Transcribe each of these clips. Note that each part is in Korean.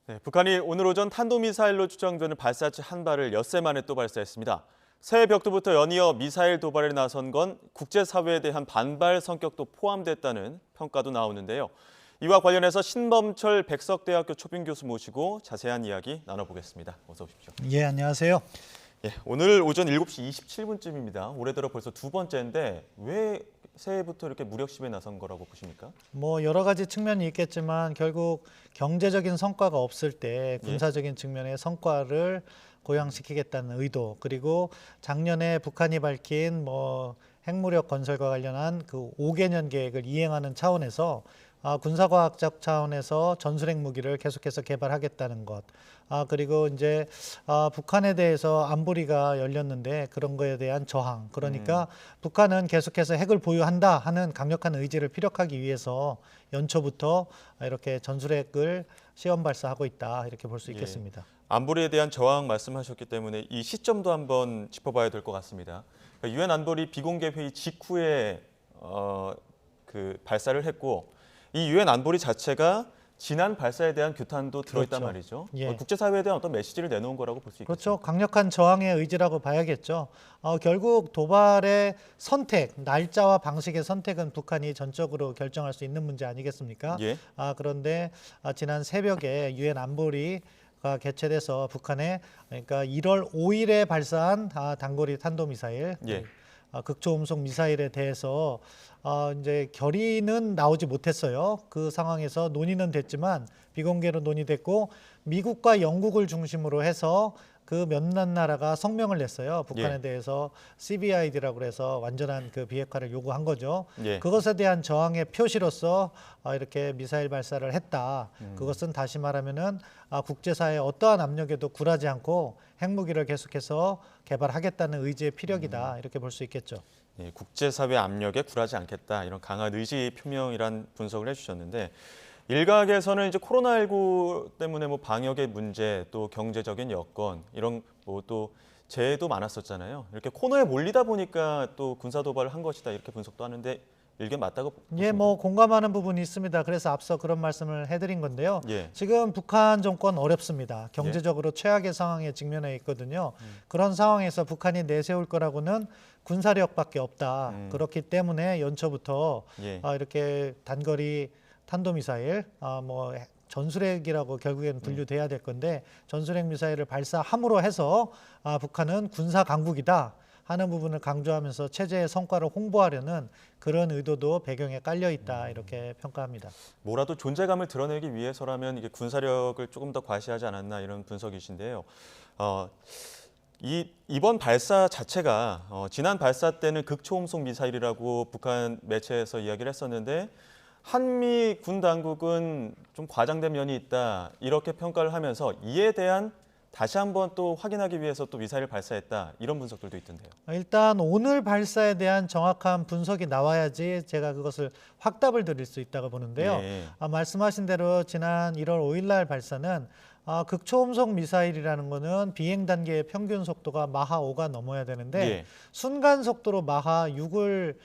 네, 북한이 오늘 오전 탄도미사일로 추정되는 발사체 한 발을 엿새 만에 또 발사했습니다. 새해 벽두부터 연이어 미사일 도발에 나선 건 국제사회에 대한 반발 성격도 포함됐다는 평가도 나오는데요. 이와 관련해서 신범철 백석대학교 초빙 교수 모시고 자세한 이야기 나눠보겠습니다. 어서 오십시오. 예, 안녕하세요. 오늘 오전 7시 27분쯤입니다. 올해 들어 벌써 두 번째인데 왜 새해부터 이렇게 무력 시위에 나선 거라고 보십니까? 여러 가지 측면이 있겠지만 결국 경제적인 성과가 없을 때 군사적인 측면의 성과를 고양시키겠다는 의도, 그리고 작년에 북한이 밝힌 핵무력 건설과 관련한 그 5개년 계획을 이행하는 차원에서 군사과학적 차원에서 전술핵 무기를 계속해서 개발하겠다는 것. 그리고 이제 북한에 대해서 안보리가 열렸는데 그런 거에 대한 저항. 그러니까 북한은 계속해서 핵을 보유한다 하는 강력한 의지를 피력하기 위해서 연초부터 이렇게 전술핵을 시험 발사하고 있다, 이렇게 볼 수 있겠습니다. 안보리에 대한 저항 말씀하셨기 때문에 이 시점도 한번 짚어봐야 될 것 같습니다. 유엔 안보리 비공개 회의 직후에 그 발사를 했고, 이 유엔 안보리 자체가 지난 발사에 대한 규탄도 들어있단 그렇죠. 말이죠. 예. 국제사회에 대한 어떤 메시지를 내놓은 거라고 볼 수 있겠죠. 그렇죠. 강력한 저항의 의지라고 봐야겠죠. 결국 도발의 선택, 날짜와 방식의 선택은 북한이 전적으로 결정할 수 있는 문제 아니겠습니까? 예. 그런데 지난 새벽에 유엔 안보리가 개최돼서 북한에, 그러니까 1월 5일에 발사한 단거리 탄도미사일, 예. 극초음속 미사일에 대해서 이제 결의는 나오지 못했어요. 그 상황에서 논의는 됐지만 비공개로 논의됐고, 미국과 영국을 중심으로 해서 그 몇몇 나라가 성명을 냈어요. 북한에 대해서 CVID라고 해서 완전한 그 비핵화를 요구한 거죠. 예. 그것에 대한 저항의 표시로서 이렇게 미사일 발사를 했다. 그것은 다시 말하면은 국제사회의 어떠한 압력에도 굴하지 않고 핵무기를 계속해서 개발하겠다는 의지의 피력이다, 이렇게 볼 수 있겠죠. 예, 국제사회 압력에 굴하지 않겠다, 이런 강한 의지 표명이란 분석을 해주셨는데, 일각에서는 이제 코로나19 때문에 방역의 문제, 또 경제적인 여건, 이런 또 재해도 많았었잖아요. 이렇게 코너에 몰리다 보니까 또 군사 도발을 한 것이다, 이렇게 분석도 하는데 일견 맞다고 보십니까? 예, 공감하는 부분이 있습니다. 그래서 앞서 그런 말씀을 해드린 건데요. 예. 지금 북한 정권 어렵습니다. 경제적으로 최악의 상황에 직면해 있거든요. 그런 상황에서 북한이 내세울 거라고는 군사력밖에 없다. 그렇기 때문에 연초부터 이렇게 단거리 탄도미사일, 전술핵이라고 결국에는 분류돼야 될 건데, 전술핵 미사일을 발사함으로 해서 북한은 군사 강국이다 하는 부분을 강조하면서 체제의 성과를 홍보하려는 그런 의도도 배경에 깔려 있다, 이렇게 평가합니다. 뭐라도 존재감을 드러내기 위해서라면 이게 군사력을 조금 더 과시하지 않았나, 이런 분석이신데요. 이번 발사 자체가 지난 발사 때는 극초음속 미사일이라고 북한 매체에서 이야기를 했었는데, 한미 군 당국은 좀 과장된 면이 있다, 이렇게 평가를 하면서 이에 대한 다시 한번 또 확인하기 위해서 또 미사일을 발사했다, 이런 분석들도 있던데요. 일단 오늘 발사에 대한 정확한 분석이 나와야지 제가 그것을 확답을 드릴 수 있다고 보는데요. 말씀하신 대로 지난 1월 5일 날 발사는 극초음속 미사일이라는 거는 비행 단계의 평균 속도가 마하 5가 넘어야 되는데 순간 속도로 마하 6을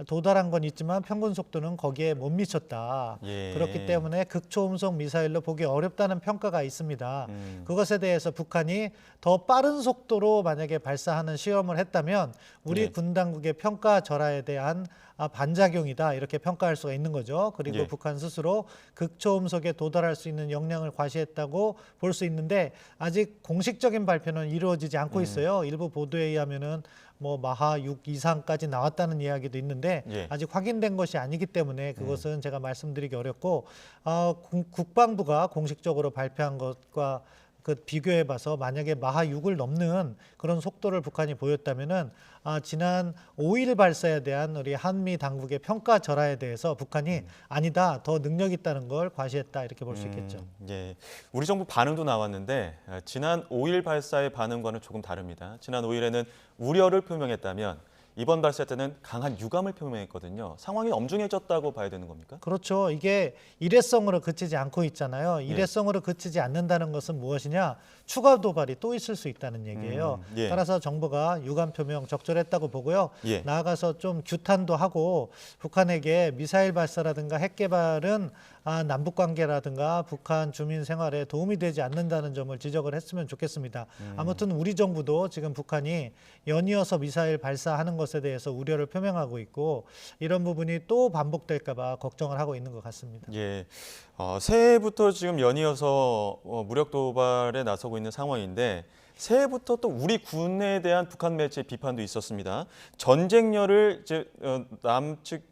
도달한 건 있지만 평균 속도는 거기에 못 미쳤다. 그렇기 때문에 극초음속 미사일로 보기 어렵다는 평가가 있습니다. 그것에 대해서 북한이 더 빠른 속도로 만약에 발사하는 시험을 했다면 우리 군 당국의 평가 절하에 대한 반작용이다, 이렇게 평가할 수가 있는 거죠. 그리고 북한 스스로 극초음속에 도달할 수 있는 역량을 과시했다고 볼 수 있는데, 아직 공식적인 발표는 이루어지지 않고 있어요. 일부 보도에 의하면은 마하 6 이상까지 나왔다는 이야기도 있는데 아직 확인된 것이 아니기 때문에 그것은 제가 말씀드리기 어렵고, 국방부가 공식적으로 발표한 것과 비교해봐서 만약에 마하 6을 넘는 그런 속도를 북한이 보였다면은 지난 5일 발사에 대한 우리 한미 당국의 평가 절하에 대해서 북한이 아니다, 더 능력 있다는 걸 과시했다, 이렇게 볼 수 있겠죠. 우리 정부 반응도 나왔는데 지난 5일 발사의 반응과는 조금 다릅니다. 지난 5일에는 우려를 표명했다면 이번 발사 때는 강한 유감을 표명했거든요. 상황이 엄중해졌다고 봐야 되는 겁니까? 그렇죠. 이게 일회성으로 그치지 않고 있잖아요. 예. 일회성으로 그치지 않는다는 것은 무엇이냐? 추가 도발이 또 있을 수 있다는 얘기예요. 예. 따라서 정부가 유감 표명 적절했다고 보고요. 예. 나아가서 좀 규탄도 하고 북한에게 미사일 발사라든가 핵 개발은 남북 관계라든가 북한 주민 생활에 도움이 되지 않는다는 점을 지적을 했으면 좋겠습니다. 아무튼 우리 정부도 지금 북한이 연이어서 미사일 발사하는 것에 대해서 우려를 표명하고 있고 이런 부분이 또 반복될까 봐 걱정을 하고 있는 것 같습니다. 예. 새해부터 지금 연이어서 무력 도발에 나서고 있는 상황인데 새해부터 또 우리 군에 대한 북한 매체의 비판도 있었습니다. 전쟁열을 이제 남측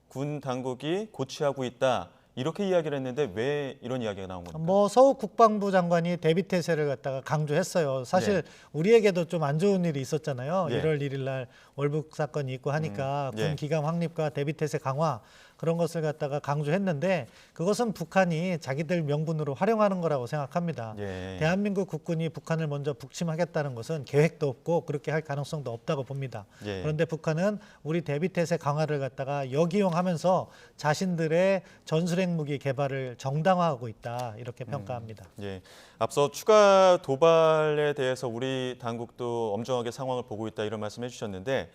군 당국이 고취하고 있다. 이렇게 이야기를 했는데 왜 이런 이야기가 나온 겁니까? 뭐 서욱 국방부 장관이 대비태세를 갖다가 강조했어요. 사실 우리에게도 좀 안 좋은 일이 있었잖아요. 예. 1월 1일 날 월북 사건이 있고 하니까 예. 군 기강 확립과 대비태세 강화 그런 것을 갖다가 강조했는데 그것은 북한이 자기들 명분으로 활용하는 거라고 생각합니다. 예. 대한민국 국군이 북한을 먼저 북침하겠다는 것은 계획도 없고 그렇게 할 가능성도 없다고 봅니다. 예. 그런데 북한은 우리 대비태세 강화를 갖다가 역이용하면서 자신들의 전술핵 무기 개발을 정당화하고 있다 이렇게 평가합니다. 예. 앞서 추가 도발에 대해서 우리 당국도 엄정하게 상황을 보고 있다 이런 말씀해 주셨는데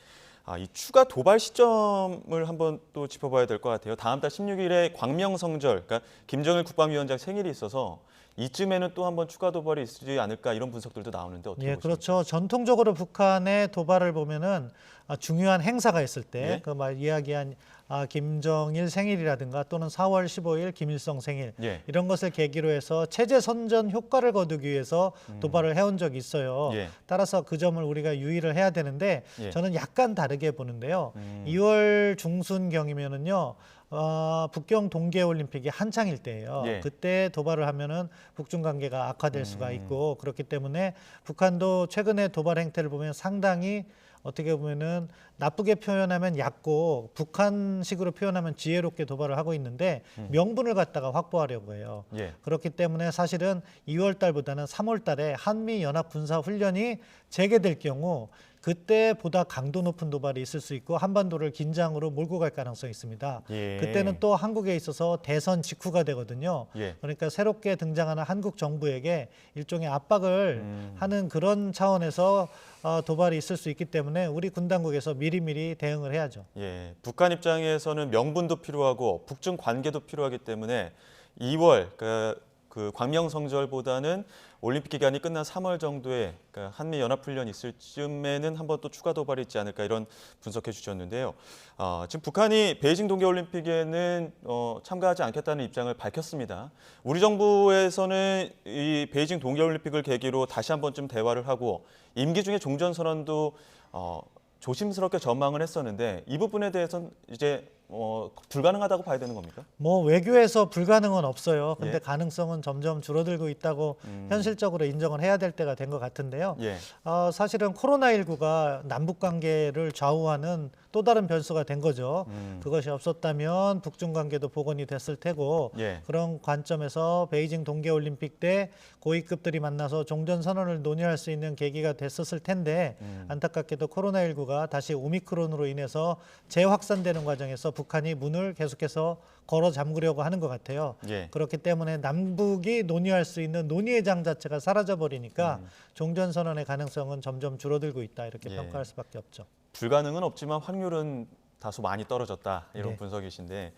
이 추가 도발 시점을 한번 또 짚어봐야 될 것 같아요. 다음 달 16일에 광명성절, 그러니까 김정일 국방위원장 생일이 있어서 이쯤에는 또 한번 추가 도발이 있지 않을까 이런 분석들도 나오는데 어떻게 예, 보십니까? 그렇죠. 전통적으로 북한의 도발을 보면은 중요한 행사가 있을 때 예. 그 말 이야기한 김정일 생일이라든가 또는 4월 15일 김일성 생일 예. 이런 것을 계기로 해서 체제 선전 효과를 거두기 위해서 도발을 해온 적이 있어요. 예. 따라서 그 점을 우리가 유의를 해야 되는데 예. 저는 약간 다르게 보는데요. 2월 중순경이면은요. 북경 동계올림픽이 한창일 때예요. 예. 그때 도발을 하면은 북중 관계가 악화될 수가 있고 그렇기 때문에 북한도 최근에 도발 행태를 보면 상당히 어떻게 보면은 나쁘게 표현하면 얕고 북한식으로 표현하면 지혜롭게 도발을 하고 있는데 명분을 갖다가 확보하려고 해요. 예. 그렇기 때문에 사실은 2월 달보다는 3월 달에 한미 연합 군사 훈련이 재개될 경우 그때보다 강도 높은 도발이 있을 수 있고 한반도를 긴장으로 몰고 갈 가능성이 있습니다. 예. 그때는 또 한국에 있어서 대선 직후가 되거든요. 예. 그러니까 새롭게 등장하는 한국 정부에게 일종의 압박을 하는 그런 차원에서 도발이 있을 수 있기 때문에 우리 군 당국에서 미리미리 대응을 해야죠. 예. 북한 입장에서는 명분도 필요하고 북중 관계도 필요하기 때문에 2월 그 광명성절보다는 올림픽 기간이 끝난 3월 정도에 그러니까 한미 연합훈련 있을 쯤에는 한번 또 추가 도발이 있지 않을까 이런 분석해 주셨는데요. 지금 북한이 베이징 동계올림픽에는 참가하지 않겠다는 입장을 밝혔습니다. 우리 정부에서는 이 베이징 동계올림픽을 계기로 다시 한번쯤 대화를 하고 임기 중에 종전선언도 조심스럽게 전망을 했었는데 이 부분에 대해서는 이제 불가능하다고 봐야 되는 겁니까? 뭐 외교에서 불가능은 없어요. 근데 예. 가능성은 점점 줄어들고 있다고 현실적으로 인정을 해야 될 때가 된 것 같은데요. 예. 사실은 코로나19가 남북 관계를 좌우하는 또 다른 변수가 된 거죠. 그것이 없었다면 북중 관계도 복원이 됐을 테고 예. 그런 관점에서 베이징 동계올림픽 때 고위급들이 만나서 종전선언을 논의할 수 있는 계기가 됐었을 텐데 안타깝게도 코로나19가 다시 오미크론으로 인해서 재확산되는 과정에서 북한이 문을 계속해서 걸어 잠그려고 하는 것 같아요. 예. 그렇기 때문에 남북이 논의할 수 있는 논의의 장 자체가 사라져 버리니까 종전선언의 가능성은 점점 줄어들고 있다 이렇게 예. 평가할 수밖에 없죠. 불가능은 없지만 확률은 다소 많이 떨어졌다 이런 네. 분석이신데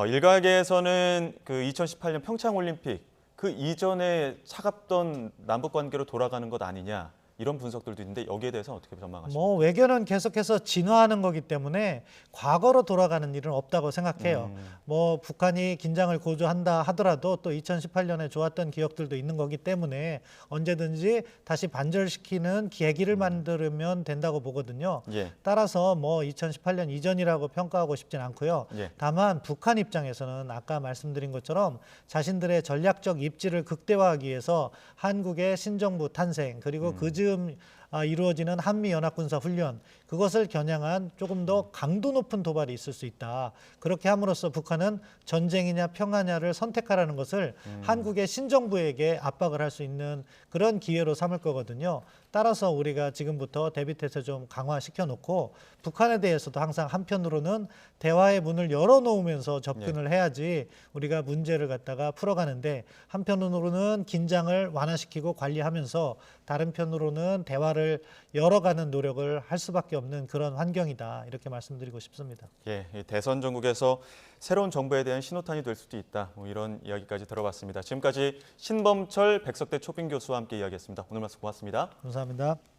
일각에서는 그 2018년 평창 올림픽 그 이전에 차갑던 남북 관계로 돌아가는 것 아니냐 이런 분석들도 있는데 여기에 대해서 어떻게 전망하십니까? 뭐 외교는 계속해서 진화하는 거기 때문에 과거로 돌아가는 일은 없다고 생각해요. 뭐 북한이 긴장을 고조한다 하더라도 또 2018년에 좋았던 기억들도 있는 거기 때문에 언제든지 다시 반절시키는 계기를 만들면 된다고 보거든요. 예. 따라서 뭐 2018년 이전이라고 평가하고 싶진 않고요. 예. 다만 북한 입장에서는 아까 말씀드린 것처럼 자신들의 전략적 입지를 극대화하기 위해서 한국의 신정부 탄생 그리고 그 즈음 이루어지는 한미연합군사훈련, 그것을 겨냥한 조금 더 강도 높은 도발이 있을 수 있다. 그렇게 함으로써 북한은 전쟁이냐 평화냐를 선택하라는 것을 한국의 신정부에게 압박을 할 수 있는 그런 기회로 삼을 거거든요. 따라서 우리가 지금부터 대비태세 좀 강화시켜 놓고 북한에 대해서도 항상 한편으로는 대화의 문을 열어놓으면서 접근을 해야지 우리가 문제를 갖다가 풀어가는데, 한편으로는 긴장을 완화시키고 관리하면서 다른 편으로는 대화를 열어가는 노력을 할 수밖에 없는 그런 환경이다, 이렇게 말씀드리고 싶습니다. 예, 이 대선 전국에서 새로운 정부에 대한 신호탄이 될 수도 있다. 뭐 이런 이야기까지 들어봤습니다. 지금까지 신범철 백석대 초빙 교수와 함께 이야기했습니다. 오늘 말씀 고맙습니다. 감사합니다.